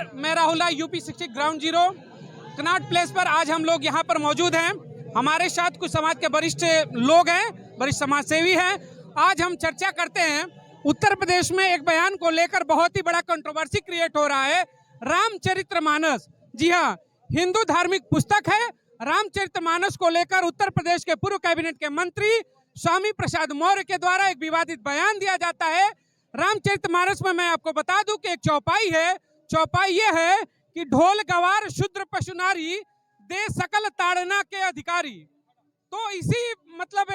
नमस्कार, मैं राहुल राय, यूपी शिक्षक ग्राउंड जीरो कनॉट प्लेस पर। आज हम लोग यहाँ पर मौजूद हैं। हमारे साथ कुछ समाज के वरिष्ठ लोग हैं, वरिष्ठ समाज सेवी हैं। आज हम चर्चा करते हैं उत्तर प्रदेश में एक बयान को लेकर बहुत ही बड़ा कंट्रोवर्सी क्रिएट हो रहा है। रामचरितमानस, जी हाँ, हिंदू धार्मिक पुस्तक है। रामचरितमानस को लेकर उत्तर प्रदेश के पूर्व कैबिनेट के मंत्री स्वामी प्रसाद मौर्य के द्वारा एक विवादित बयान दिया जाता है। रामचरितमानस में मैं आपको बता दूं कि एक चौपाई है। चौपाई ये है कि ढोल गवार शूद्र पशु नारी दे सकल ताड़ना के अधिकारी। तो इसी मतलब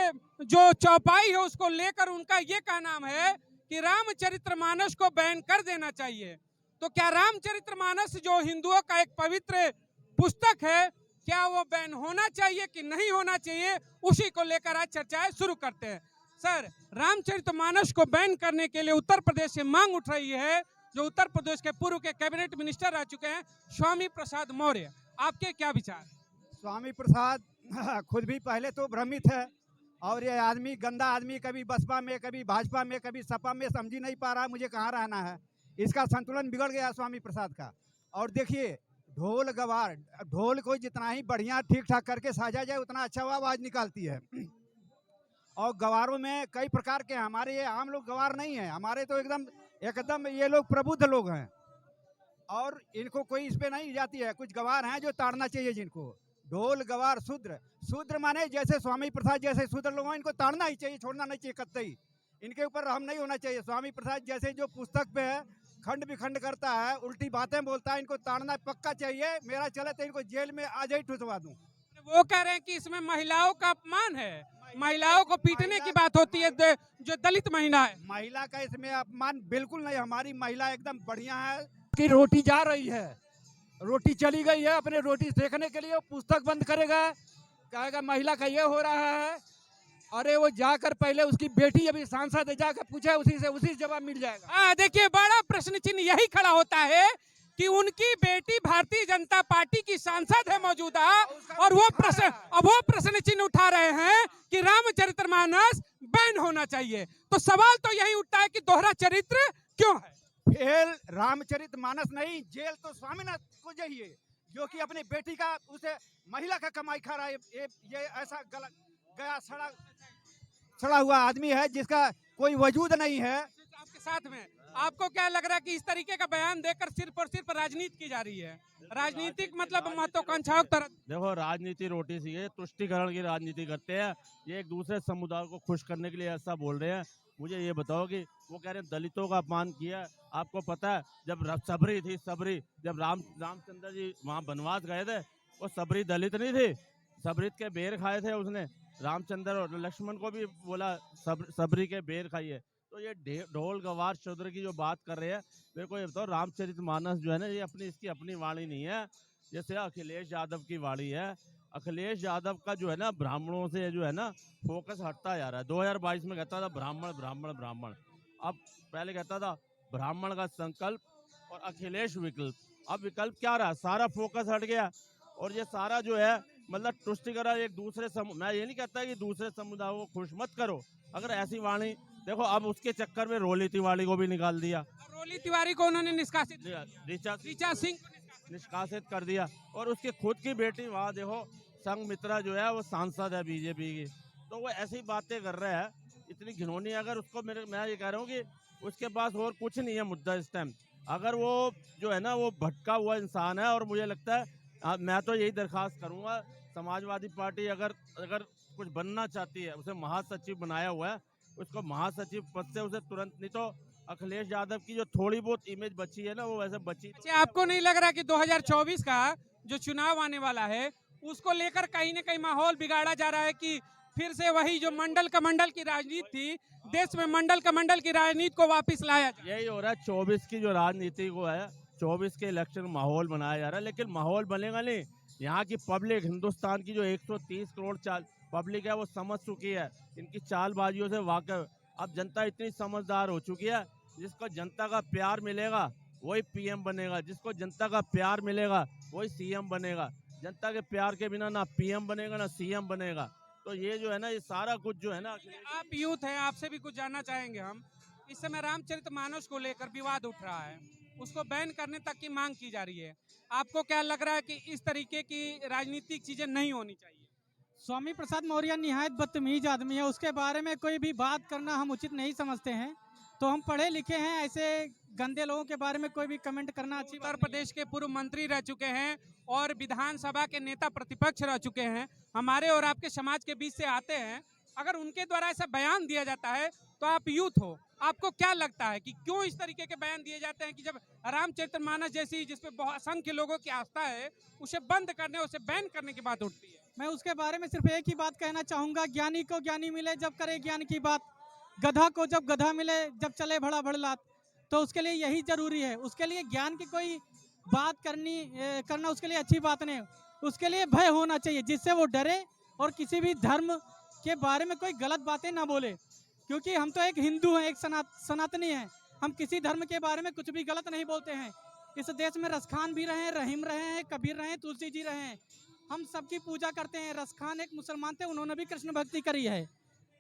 जो चौपाई है उसको लेकर उनका ये कहना है कि रामचरितमानस को बैन कर देना चाहिए। तो क्या रामचरितमानस जो हिंदुओं का एक पवित्र पुस्तक है, क्या वो बैन होना चाहिए कि नहीं होना चाहिए, उसी को लेकर आज चर्चाएं शुरू करते हैं। सर, रामचरितमानस को बैन करने के लिए उत्तर प्रदेश से मांग उठ रही है, जो उत्तर प्रदेश के पूर्व के कैबिनेट मिनिस्टर रह चुके हैं स्वामी प्रसाद मौर्य। आपके क्या विचार? स्वामी प्रसाद खुद भी पहले तो भ्रमित है, और ये आदमी गंदा आदमी, कभी बसपा में, कभी भाजपा में, कभी सपा में, समझ ही नहीं पा रहा मुझे कहाँ रहना है। इसका संतुलन बिगड़ गया स्वामी प्रसाद का। और देखिए, ढोल गवार, ढोल को जितना ही बढ़िया ठीक ठाक करके साजा जाए उतना अच्छा वो आवाज़ निकालती है। और गवारों में कई प्रकार के हैं। हमारे ये आम लोग गवार नहीं है, हमारे तो एकदम ये लोग प्रबुद्ध लोग हैं, और इनको कोई इस पे नहीं जाती है। कुछ गवार हैं जो ताड़ना चाहिए जिनको। ढोल गवार शूद्र, शूद्र माने जैसे स्वामी प्रसाद जैसे शूद्र लोग हैं, इनको ताड़ना ही चाहिए, छोड़ना नहीं चाहिए कतई। इनके ऊपर रहम नहीं होना चाहिए। स्वामी प्रसाद जैसे जो पुस्तक पे है खंड विखंड करता है, उल्टी बातें बोलता है, इनको ताड़ना पक्का चाहिए। मेरा चले तो इनको जेल में आज ही ठुसवा दूं। वो कह रहे हैं कि इसमें महिलाओं का अपमान है, महिलाओं को पीटने की बात होती है, जो दलित महिला है। महिला का इसमें अपमान बिल्कुल नहीं। हमारी महिला एकदम बढ़िया है कि रोटी जा रही है, रोटी चली गई है, अपने रोटी सेकने के लिए वो पुस्तक बंद करेगा, कहेगा महिला का ये हो रहा है। अरे वो जाकर पहले उसकी बेटी अभी सांसद है, जाकर पूछे उसी से जवाब मिल जाएगा। देखिए, बड़ा प्रश्न चिन्ह यही खड़ा होता है कि उनकी बेटी भारतीय जनता पार्टी की सांसद है मौजूदा, और वो प्रश्न चिन्ह उठा रहे हैं कि रामचरितमानस बैन होना चाहिए। तो सवाल तो यही उठता है कि दोहरा चरित्र क्यों है? फेल रामचरितमानस नहीं, जेल तो स्वामीनाथ को चाहिए, जो कि अपनी बेटी का, उसे महिला का कमाई खा रहा है। ये ऐसा गया सड़ा हुआ आदमी है जिसका कोई वजूद नहीं है। आपके साथ में आपको क्या लग रहा है कि इस तरीके का बयान देकर सिर्फ और सिर्फ राजनीति की जा रही है? राजनीतिक मतलब महत्वाकांक्षाओं की तरह। देखो, राजनीति रोटी सी है, तुष्टिकरण की राजनीति करते हैं। ये एक दूसरे समुदाय को खुश करने के लिए ऐसा बोल रहे हैं। मुझे ये बताओ कि वो कह रहे हैं दलितों का अपमान किया। आपको पता है जब सबरी थी, सबरी जब रामचंद्र जी वहाँ बनवास गए थे, वो सबरी दलित नहीं थी, सबरी के बेर खाए थे उसने। रामचंद्र और लक्ष्मण को भी बोला सबरी के बेर खाइए। तो ये ढोल गवार शूद्र की जो बात कर रहे हैं, मेरे को ये बताओ, रामचरितमानस जो है ना, ये इसकी अपनी वाणी नहीं है। जैसे अखिलेश यादव की वाणी है। अखिलेश यादव का जो है ना, ब्राह्मणों से जो है ना फोकस हटता जा रहा है। 2022 में कहता था ब्राह्मण ब्राह्मण ब्राह्मण, अब पहले कहता था ब्राह्मण का संकल्प और अखिलेश विकल्प। अब विकल्प क्या रहा? सारा फोकस हट गया। और ये सारा जो है मतलब तुष्टिकरण एक दूसरे मैं ये नहीं कहता कि दूसरे समुदाय को खुश मत करो। अगर ऐसी वाणी देखो, अब उसके चक्कर में रोली तिवारी को भी निकाल दिया। रोली तिवारी को उन्होंने निष्कासित, ऋचा सिंह निष्कासित कर दिया। और उसकी खुद की बेटी वहाँ देखो, संघमित्रा जो है वो सांसद है बीजेपी की। तो वो ऐसी बातें कर रहा है, इतनी घिनौनी। अगर उसको मैं ये कह रहा हूँ कि उसके पास और कुछ नहीं है मुद्दा इस टाइम। अगर वो जो है ना वो भटका हुआ इंसान है, और मुझे लगता है मैं तो यही दरखास्त करूँगा, समाजवादी पार्टी अगर कुछ बनना चाहती है, उसे महासचिव बनाया हुआ है, उसको महासचिव पद से उसे तुरंत, नहीं तो अखिलेश यादव की जो थोड़ी बहुत इमेज बची है ना, वो वैसे बची। अच्छा, आपको नहीं लग रहा कि 2024 का जो चुनाव आने वाला है उसको लेकर कहीं ना कहीं माहौल बिगाड़ा जा रहा है कि फिर से वही जो मंडल कमंडल की राजनीति थी, देश में मंडल कमंडल की राजनीति को वापस लाया जाए? यही हो रहा है। 24 की जो राजनीति को है, 24 के इलेक्शन माहौल बनाया जा रहा है, लेकिन माहौल बनेगा नहीं। यहाँ की पब्लिक, हिंदुस्तान की जो 130 करोड़ पब्लिक है, वो समझ चुकी है इनकी चालबाजियों से वाकिफ। अब जनता इतनी समझदार हो चुकी है, जिसको जनता का प्यार मिलेगा वही पीएम बनेगा, जिसको जनता का प्यार मिलेगा वही सीएम बनेगा। जनता के प्यार के बिना ना पीएम बनेगा ना सीएम बनेगा। तो ये जो है ना, ये सारा कुछ जो है ना। आप यूथ हैं, आपसे भी कुछ जानना चाहेंगे हम। इस समय रामचरितमानस को लेकर विवाद उठ रहा है, उसको बैन करने तक की मांग की जा रही है। आपको क्या लग रहा है कि इस तरीके की राजनीतिक चीजें नहीं होनी चाहिए? स्वामी प्रसाद मौर्य निहायत बदतमीज आदमी है, उसके बारे में कोई भी बात करना हम उचित नहीं समझते हैं। तो हम पढ़े लिखे हैं, ऐसे गंदे लोगों के बारे में कोई भी कमेंट करना अच्छी उत्तर बात नहीं प्रदेश के पूर्व मंत्री रह चुके हैं और विधानसभा के नेता प्रतिपक्ष रह चुके हैं, हमारे और आपके समाज के बीच से आते हैं। अगर उनके द्वारा ऐसा बयान दिया जाता है तो आप यूथ हो, आपको क्या लगता है कि क्यों इस तरीके के बयान दिए जाते हैं कि जब रामचरितमानस जैसी जिसपे बहुत असंख्य लोगों की आस्था है, उसे बंद करने, उसे बैन करने की बात उठती है? मैं उसके बारे में सिर्फ एक ही बात कहना चाहूंगा, ज्ञानी को ज्ञानी मिले जब करे ज्ञान की बात, गधा को जब गधा मिले जब चले भड़ा भड़लात। तो उसके लिए यही जरूरी है, उसके लिए ज्ञान की कोई बात करना उसके लिए अच्छी बात नहीं, उसके लिए भय होना चाहिए जिससे वो डरे और किसी भी धर्म के बारे में कोई गलत बातें ना बोले। क्योंकि हम तो एक हिंदू हैं, एक सनातनी हैं, हम किसी धर्म के बारे में कुछ भी गलत नहीं बोलते हैं। इस देश में रसखान भी रहे हैं, रहीम रहे हैं, कबीर रहे हैं, तुलसी जी रहे हैं, हम सबकी पूजा करते हैं। रसखान एक मुसलमान थे, उन्होंने भी कृष्ण भक्ति करी है।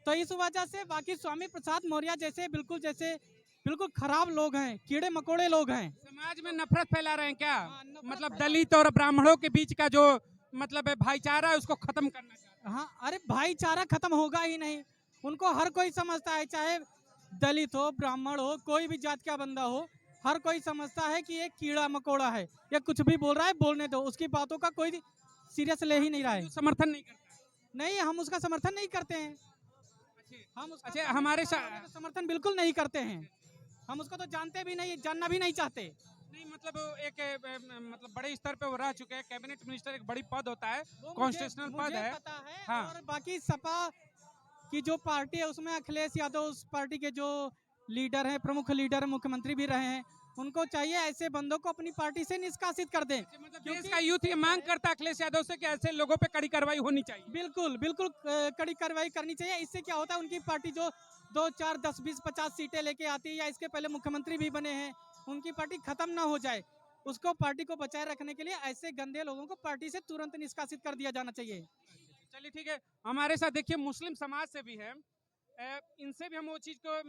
तो इस वजह से बाकी स्वामी प्रसाद मौर्य जैसे बिल्कुल खराब लोग हैं, कीड़े मकोड़े लोग हैं। समाज में नफरत फैला रहे हैं क्या? हाँ, नफरत मतलब फैला- दलित और ब्राह्मणों के बीच का जो मतलब है भाईचारा है, उसको खत्म करना चाहते हैं। हाँ, अरे भाईचारा खत्म होगा ही नहीं, उनको हर कोई समझता है, चाहे दलित हो, ब्राह्मण हो, कोई भी जात का बंदा हो, हर कोई समझता है कि ये कीड़ा मकोड़ा है, ये कुछ भी बोल रहा है बोलने दो, उसकी बातों का कोई सीरियस ले ही नहीं रहा है। जो समर्थन नहीं करता। नहीं, हम उसका समर्थन नहीं करते हैं, हम उसका अच्छा, हमारे समर्थन बिल्कुल नहीं करते हैं, हम उसको तो जानते भी नहीं, जानना भी नहीं चाहते। नहीं, मतलब एक मतलब बड़े स्तर पे वो रह चुके हैं, कैबिनेट मिनिस्टर एक बड़ी पद होता है, वो कॉन्स्टिट्यूशनल पद मुझे है। पता है। हाँ। और बाकी सपा की जो पार्टी है उसमें अखिलेश यादव उस पार्टी के जो लीडर हैं, प्रमुख लीडर, मुख्यमंत्री भी रहे हैं, उनको चाहिए ऐसे बंदों को अपनी पार्टी से निष्कासित कर दें। मतलब देश का यूथ ये मांग करता है अखिलेश यादव से कि ऐसे लोगों पे कड़ी कार्रवाई होनी चाहिए। बिल्कुल बिल्कुल कड़ी कार्रवाई करनी चाहिए। इससे क्या होता है, उनकी पार्टी जो 2, 4, 10, 20, 50 सीटें लेके आती है या इसके पहले मुख्यमंत्री भी बने हैं, उनकी पार्टी खत्म ना हो जाए, उसको पार्टी को बचाए रखने के लिए ऐसे गंदे लोगों को पार्टी से तुरंत निष्कासित कर दिया जाना चाहिए। चलिए ठीक है, हमारे साथ देखिए मुस्लिम समाज से भी है, इनसे भी हम वो चीज को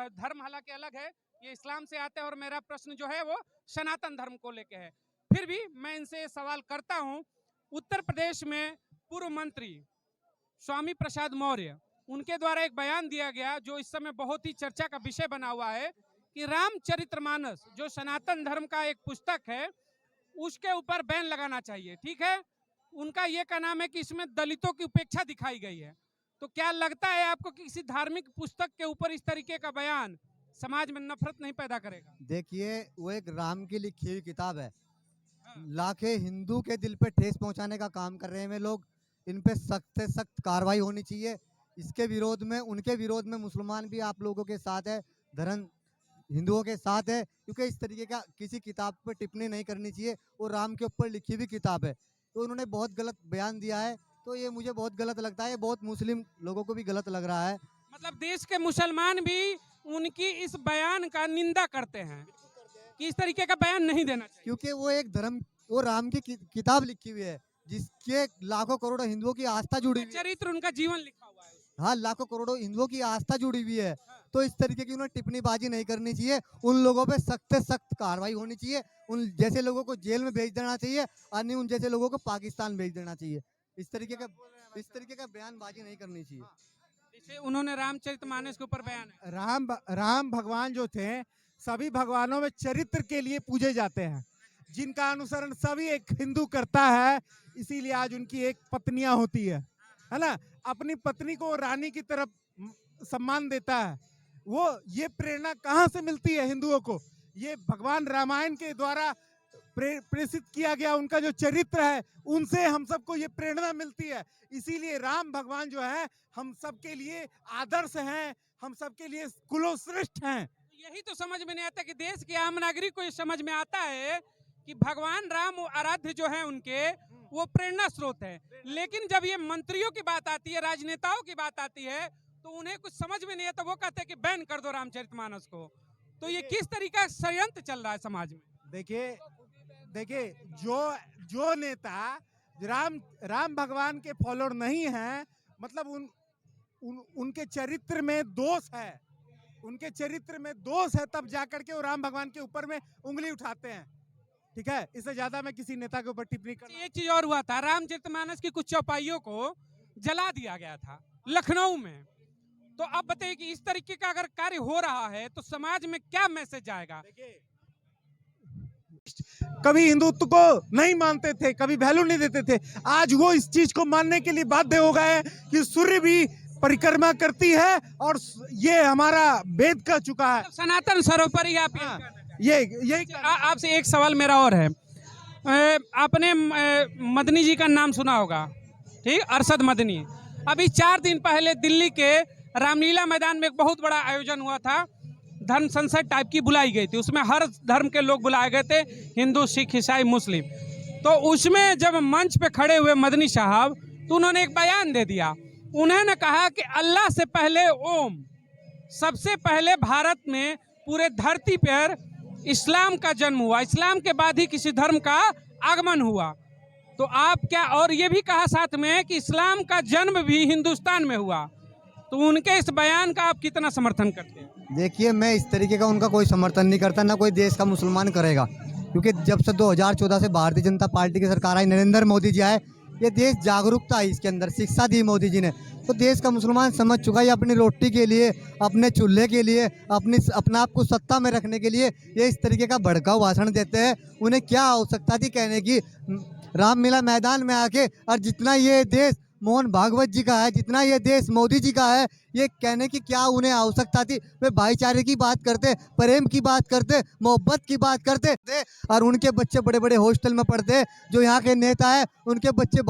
धर्म हालांकि अलग है, ये इस्लाम से आते हैं और मेरा प्रश्न जो है वो सनातन धर्म को लेके है। फिर भी मैं इनसे सवाल करता हूं, उत्तर प्रदेश में पूर्व मंत्री स्वामी प्रसाद मौर्य, उनके द्वारा एक बयान दिया गया जो इस समय बहुत ही चर्चा का विषय बना हुआ है कि रामचरितमानस जो सनातन धर्म का एक पुस्तक है उसके ऊपर बैन लगाना चाहिए। ठीक है, उनका ये कहना है कि इसमें दलितों की उपेक्षा दिखाई गई है। तो क्या लगता है आपको कि किसी धार्मिक पुस्तक के ऊपर इस तरीके का बयान समाज में नफरत नहीं पैदा करेगा? देखिए, वो एक राम की लिखी हुई किताब है, हाँ। लाखे हिंदू के दिल पे ठेस पहुंचाने का काम कर रहे हैं वे लोग, इन पे सख्त से सख्त कार्रवाई होनी चाहिए। इसके विरोध में, उनके विरोध में मुसलमान भी आप लोगों के साथ है, धर्म हिंदुओं के साथ है, क्योंकि इस तरीके का किसी किताब पे टिप्पणी नहीं करनी चाहिए। वो राम के ऊपर लिखी हुई किताब है, तो उन्होंने बहुत गलत बयान दिया है, तो ये मुझे बहुत गलत लगता है, बहुत मुस्लिम लोगों को भी गलत लग रहा है। मतलब देश के मुसलमान भी उनकी इस बयान का निंदा करते हैं कि इस तरीके का बयान नहीं देना चाहिए, क्योंकि वो एक धर्म, वो राम की किताब लिखी हुई है जिसके लाखों करोड़ों हिंदुओं की आस्था जुड़ी हुई है। चरित्र उनका जीवन लिखा हुआ है। हाँ, लाखों करोड़ों हिंदुओं की आस्था जुड़ी हुई है, तो इस तरीके की उन्हें टिप्पणीबाजी नहीं करनी चाहिए। उन लोगों पे सख्त से सख्त कार्रवाई होनी चाहिए, उन जैसे लोगों को जेल में भेज देना चाहिए और नहीं उन जैसे लोगों को पाकिस्तान भेज देना चाहिए। इस तरीके का बयानबाजी नहीं करनी चाहिए। जैसे उन्होंने रामचरितमानस के ऊपर बयान है। राम भगवान जो थे, सभी भगवानों में चरित्र के लिए पूजे जाते हैं, जिनका अनुसरण सभी एक हिंदू करता है। इसीलिए आज उनकी एक पत्नियां होती है ना, अपनी पत्नी को रानी की तरफ सम्मान देता है। वो ये प्रेरणा कहाँ से मिलती है हिंदुओं को? ये भगवान रामायण के द्वारा प्रेषित किया गया उनका जो चरित्र है, उनसे हम सबको ये प्रेरणा मिलती है। इसीलिए राम भगवान जो है हम सबके लिए आदर्श हैं, हम सबके लिए कुलोश्रेष्ठ हैं। यही तो समझ में नहीं आता कि देश के आम नागरिक को ये समझ में आता है कि भगवान राम आराध्य जो है उनके, वो प्रेरणा स्रोत है, लेकिन जब ये मंत्रियों की बात आती है, राजनेताओं की बात आती है, तो उन्हें कुछ समझ में नहीं आता, वो कहते हैं कि बैन कर दो रामचरितमानस को। तो ये किस तरीका का षड्यंत्र चल रहा है समाज में? देखिए जो नेता राम भगवान के फॉलोअर नहीं हैं, मतलब उनके चरित्र में दोष है, उनके चरित्र में दोष है, तब जाकर के वो राम भगवान के ऊपर में उंगली उठाते हैं। ठीक है, इससे ज्यादा मैं किसी नेता के ऊपर टिप्पणी कर। एक चीज और हुआ था, रामचरितमानस की कुछ चौपाइयों को जला दिया गया था लखनऊ में। तो अब बताइए कि इस तरीके का अगर कार्य हो रहा है तो समाज में क्या मैसेज आएगा? कभी हिंदुत्व को नहीं मानते थे, कभी वैल्यू नहीं देते थे, आज वो इस चीज को मानने के लिए बाध्य हो गए कि सूर्य भी परिक्रमा करती है और ये हमारा वेद कह चुका है। सनातन सर्वोपरि आप हाँ, ये आपसे एक सवाल मेरा और है। आपने मदनी जी का नाम सुना होगा, ठीक, अरशद मदनी। अभी 4 दिन पहले दिल्ली के रामलीला मैदान में एक बहुत बड़ा आयोजन हुआ था, धर्म संसद टाइप की बुलाई गई थी, उसमें हर धर्म के लोग बुलाए गए थे, हिंदू, सिख, ईसाई, मुस्लिम। तो उसमें जब मंच पे खड़े हुए मदनी साहब, तो उन्होंने एक बयान दे दिया। उन्होंने कहा कि अल्लाह से पहले ओम, सबसे पहले भारत में पूरे धरती पर इस्लाम का जन्म हुआ, इस्लाम के बाद ही किसी धर्म का आगमन हुआ। तो आप क्या, और ये भी कहा साथ में कि इस्लाम का जन्म भी हिंदुस्तान में हुआ। तो उनके इस बयान का आप कितना समर्थन करते हैं? देखिए, मैं इस तरीके का उनका कोई समर्थन नहीं करता, ना कोई देश का मुसलमान करेगा, क्योंकि जब से 2014 से भारतीय जनता पार्टी की सरकार आई, नरेंद्र मोदी जी आए, ये देश जागरूकता है, इसके अंदर शिक्षा दी मोदी जी ने, तो देश का मुसलमान समझ चुका है अपनी रोटी के लिए, अपने चूल्हे के लिए, अपना आप को सत्ता में रखने के लिए ये इस तरीके का भड़काऊ भाषण देते हैं। उन्हें क्या आवश्यकता थी कहने की रामलीला मैदान में आके, और जितना ये देश मोहन भागवत जी का है, जितना ये देश मोदी जी का है, ये कहने की क्या उन्हें आवश्यकता थी? वे भाईचारे की बात करते, प्रेम की बात करते, मोहब्बत की बात करते, और उनके बच्चे बड़े बड़े हॉस्टल में पढ़ते, जो यहाँ के नेता है उनके बच्चे